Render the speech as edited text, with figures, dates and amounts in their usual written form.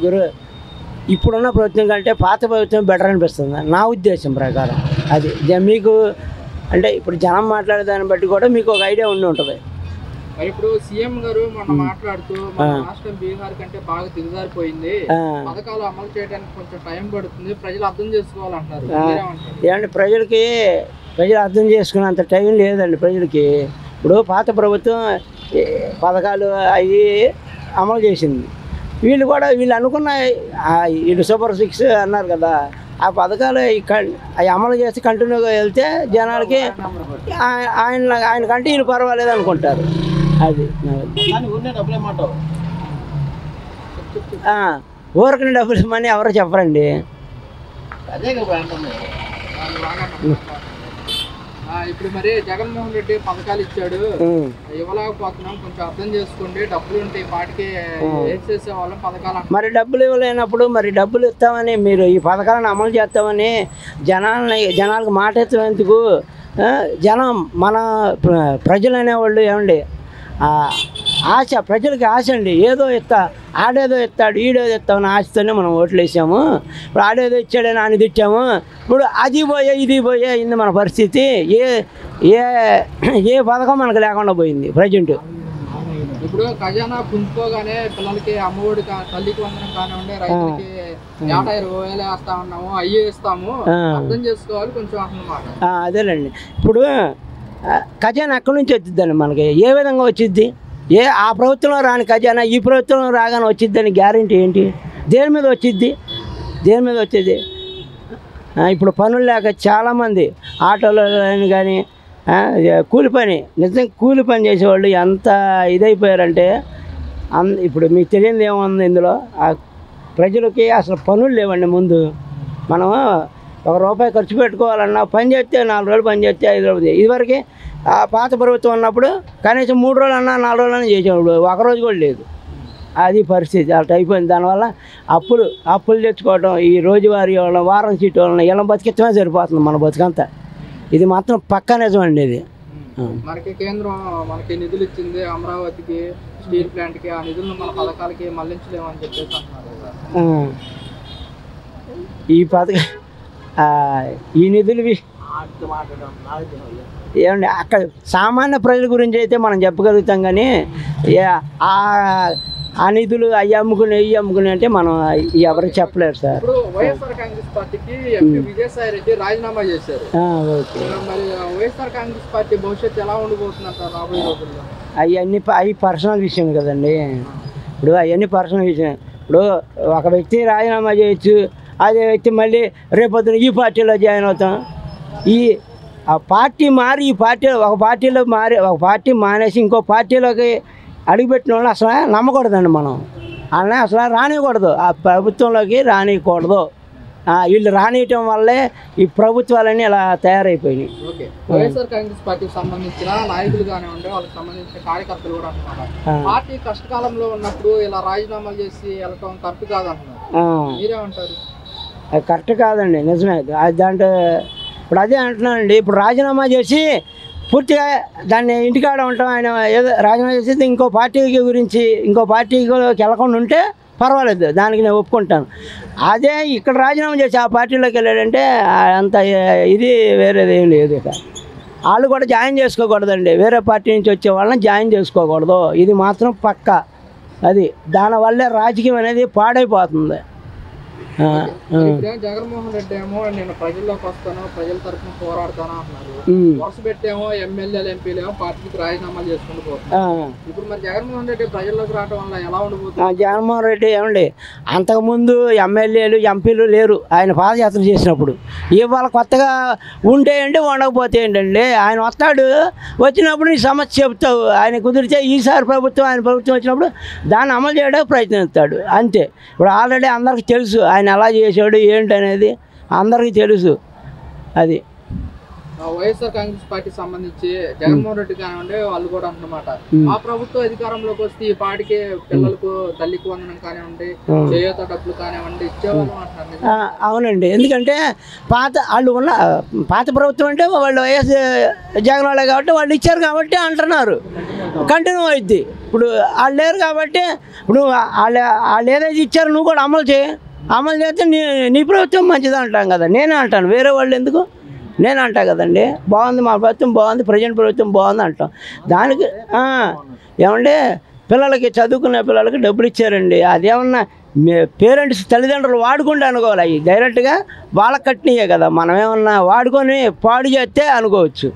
గురు ఇప్పుడున్న ప్రభుత్వం కంటే పాత ప్రభుత్వం బెటర్ అనిపిస్తుంది నా ఉద్దేశం ప్రకారం. అది మీకు అంటే ఇప్పుడు జనం మాట్లాడే దాన్ని బట్టి కూడా మీకు ఒక ఐడియా ఉండి ఉంటుంది. ఇప్పుడు సీఎం గారు మొన్న మాట్లాడుతూ మన రాష్ట్రం బీహార్ కంటే బాగా దిగజారిపోయింది, పథకాలు అమలు చేయడానికి కొంచెం టైం పడుతుంది, ప్రజలు అర్థం చేసుకోవాలంటారు. ఏమంటే ప్రజలు అర్థం చేసుకునేంత టైం లేదండి ప్రజలకి. ఇప్పుడు పాత ప్రభుత్వం పథకాలు అవి అమలు చేసింది, వీళ్ళు అనుకున్న వీళ్ళు సూపర్ 6 అన్నారు కదా, ఆ పథకాలు అవి అమలు చేసి కంటిన్యూగా వెళ్తే జనాలకి ఆయన కంటే వీళ్ళు పర్వాలేదు అనుకుంటారు. అది ఊరికనే డబ్బులు ఇవ్వమని ఎవరు చెప్పరండి. ఇప్పుడు మరి జగన్మోహన్ రెడ్డి పథకాలు ఇచ్చాడు, ఇవ్వలేకపోతున్నాం, కొంచెం అర్థం చేసుకోండి, డబ్బులు ఉంటే పాటికి చేసే వాళ్ళం పథకాలు. మరి డబ్బులు ఇవ్వలేనప్పుడు మరి డబ్బులు ఇస్తామని మీరు ఈ పథకాలను అమలు చేస్తామని జనాలకు మాట ఎత్తేందుకు జనం మన ప్రజలు అనేవాళ్ళు ఏమండి ఆశ, ప్రజలకి ఆశ అండి. ఏదో ఆడేదో ఇస్తాడు ఈడేదో ఇస్తామని ఆశతోనే మనం ఓట్లు వేసాము. ఇప్పుడు ఆడేదో ఇచ్చాడని ఆయన తిట్టాము, ఇప్పుడు అది పోయే ఇది పోయే అయింది మన పరిస్థితి. ఏ పథకం మనకు లేకుండా పోయింది ప్రజెంట్. ఇప్పుడు ఖజానా పుంజుకోగానే పిల్లలకి అమ్మఒడి తల్లికి వందనం కానివ్వండి, రైతులకి 20,000 వేస్తా ఉన్నాము, అయ్యే ఇస్తాము, అర్థం చేసుకోవాలి కొంచెం అన్నమాట. అదేనండి, ఇప్పుడు ఖజానా ఎక్కడి నుంచి వచ్చిద్దండి మనకి, ఏ విధంగా వచ్చిద్ది? ఆ ప్రభుత్వంలో రాని ఖజానా ఈ ప్రభుత్వంలో రాగానే వచ్చిద్దని గ్యారెంటీ ఏంటి? దేని మీద వచ్చిద్ది? ఇప్పుడు పనులు లేక చాలామంది ఆటోలో కానీ కూలి పని, నిజంగా కూలి పని చేసేవాళ్ళు ఎంత ఇదైపోయారంటే ఇప్పుడు మీకు తెలియదు ఏముంది ఇందులో. ప్రజలకి అసలు పనులు లేవండి. ముందు మనం ₹1 ఖర్చు పెట్టుకోవాలన్నా పని చేస్తే 4 రోజులు పని చేస్తే 5 రోజులు. ఇదివరకు ఆ పాత ప్రభుత్వం ఉన్నప్పుడు కనీసం 3 రోజులన్నా 4 రోజులన్నా చేసేవాడు, ఒకరోజు కూడా లేదు. అది పరిస్థితి అలా అయిపోయింది. దానివల్ల అప్పులు తెచ్చుకోవడం, ఈ రోజువారీ వాళ్ళ వారం సీటు వాళ్ళని ఇలా బతికిత్తమే సరిపోతుంది మన బతుకంతా. ఇది మాత్రం పక్కా నిజం అండి. ఇది మనకి కేంద్రం మనకి నిధులు ఇచ్చింది అమరావతికి, స్టీల్ ప్లాంట్కి, ఆ నిధులను మన పథకాలకి మళ్లించలేమని చెప్పేసి అంటున్నారు. ఈ పథకం ఈ నిధులు ఏమండి అక్కడ సామాన్య ప్రజల గురించి అయితే మనం చెప్పగలుగుతాం, కానీ ఆ నిధులు అవి అమ్ముకుని అంటే మనం ఎవరికి చెప్పలేరు సార్. ఇప్పుడు వైఎస్ఆర్ కాంగ్రెస్ పార్టీకి ఎంపీ విజయసాయి రెడ్డి రాజీనామా చేశారు. మరి వైఎస్ఆర్ కాంగ్రెస్ పార్టీ భవిష్యత్తు ఎలా ఉండబోతుందంటారు రాబోయే రోజుల్లో? అవి పర్సనల్ విషయం కదండి. ఇప్పుడు అవన్నీ పర్సనల్ విషయం. ఇప్పుడు ఒక వ్యక్తి రాజీనామా చేయొచ్చు, అదే వ్యక్తి మళ్ళీ రేపొద్దున ఈ పార్టీలో జాయిన్ అవుతాం. ఆ పార్టీ మారి ఈ పార్టీలో ఒక పార్టీ మానేసి ఇంకో పార్టీలోకి అడుగుపెట్టిన వాళ్ళు అసలు నమ్మకూడదండి. మనం అలా అసలు రానివ్వకూడదు, ఆ ప్రభుత్వంలోకి రానివ్వకూడదు. వీళ్ళు రానియటం వల్లే ఈ ప్రభుత్వాలన్నీ ఇలా తయారైపోయినాయి. వైఎస్ఆర్ కాంగ్రెస్ పార్టీకి సంబంధించిన నాయకులు కానివ్వండి, వాళ్ళకి సంబంధించిన కార్యకర్తలు కూడా అంటున్నారు పార్టీ కష్టకాలంలో ఉన్నప్పుడు ఇలా రాజీనామాలు చేసి వెళ్ళటం కరెక్ట్ కాదంటున్నారు. మీరేమంటారు? అది కరెక్ట్ కాదండి, నిజమే. అది దాంట్లో ఇప్పుడు అదే అంటున్నానండి. ఇప్పుడు రాజీనామా చేసి పూర్తిగా దాన్ని ఇంటికాడ ఉంటాం, ఆయన ఏదో రాజీనామా చేసి ఇంకో పార్టీకి వెళ్ళకుండా ఉంటే పర్వాలేదు, దానికి నేను ఒప్పుకుంటాను. అదే ఇక్కడ రాజీనామా చేసి ఆ పార్టీలోకి వెళ్ళాడంటే అంత ఇది వేరేది ఏం లేదు. ఇక వాళ్ళు కూడా జాయిన్ చేసుకోకూడదండి, వేరే పార్టీ నుంచి వచ్చే వాళ్ళని జాయిన్ చేసుకోకూడదు. ఇది మాత్రం పక్కా. అది దానివల్లే రాజకీయం అనేది పాడైపోతుంది. జగన్మోహన్ రెడ్డి ఏమో నేను ప్రజల్లోకి వస్తాను, ప్రజల తరఫున పోరాడతాను అంటున్నారు. వరుస పెట్టేమో ఎమ్మెల్యేలు ఎంపీలు ఏమో పార్టీకి రాజీనామాలు చేసుకుంటూ పోతున్నారు. ఇప్పుడు మరి జగన్మోహన్ రెడ్డి ప్రజల్లోకి రావడం వల్ల ఎలా ఉండబోతుంది? జగన్మోహన్ రెడ్డి ఏమండి అంతకుముందు ఎమ్మెల్యేలు ఎంపీలు లేరు ఆయన పాదయాత్ర చేసినప్పుడు. ఇవాళ కొత్తగా ఉంటే ఏంటి, ఉండకపోతే ఏంటండి. ఆయన వస్తాడు, వచ్చినప్పుడు నీ సమస్య చెప్తావు, ఆయన కుదిరితే ఈసారి ఆయన ప్రభుత్వం వచ్చినప్పుడు దాన్ని అమలు చేయడానికి ప్రయత్నిస్తాడు, అంతే. ఇప్పుడు ఆల్రెడీ అందరికీ తెలుసు ఆయన ఎలా చేశాడు ఏంటనేది అందరికీ తెలుసు. అది వైఎస్ఆర్ కాంగ్రెస్ పార్టీ సంబంధించి జగన్మోహన్ రెడ్డి కానివ్వండి వాళ్ళు కూడా అన్నమాట, ఆ ప్రభుత్వం అధికారంలోకి వస్తే ఈ పాటికి పిల్లలకు తల్లికి వందనం కానివ్వండి, చేయూత డబ్బులు కానివ్వండి ఇచ్చేవాళ్ళు అంటున్నారు. అవునండి, ఎందుకంటే పాత ప్రభుత్వం అంటే వాళ్ళు వైఎస్ జగన్ వాళ్ళే కాబట్టి వాళ్ళు ఇచ్చారు కాబట్టి అంటున్నారు. కంటిన్యూ అవుద్ది. ఇప్పుడు వాళ్ళు లేరు కాబట్టి ఇప్పుడు వాళ్ళు ఏదైతే ఇచ్చారో నువ్వు కూడా అమలు చేస్తే నీ ప్రభుత్వం మంచిది అంటాం కదా. నేనే అంటాను, వేరే వాళ్ళు ఎందుకు, నేను అంటా కదండి. బాగుంది మా ప్రభుత్వం, బాగుంది ప్రజెంట్ ప్రభుత్వం బాగుంది అంటాం. దానికి ఏమంటే పిల్లలకి, చదువుకునే పిల్లలకి డబ్బులు ఇచ్చారండి. అదేమన్నా పేరెంట్స్ తల్లిదండ్రులు వాడుకుంటే అనుకోవాలి. అవి డైరెక్ట్గా వాళ్ళకి కట్టినయే కదా. మనం ఏమన్నా వాడుకొని పాడు చేస్తే అనుకోవచ్చు.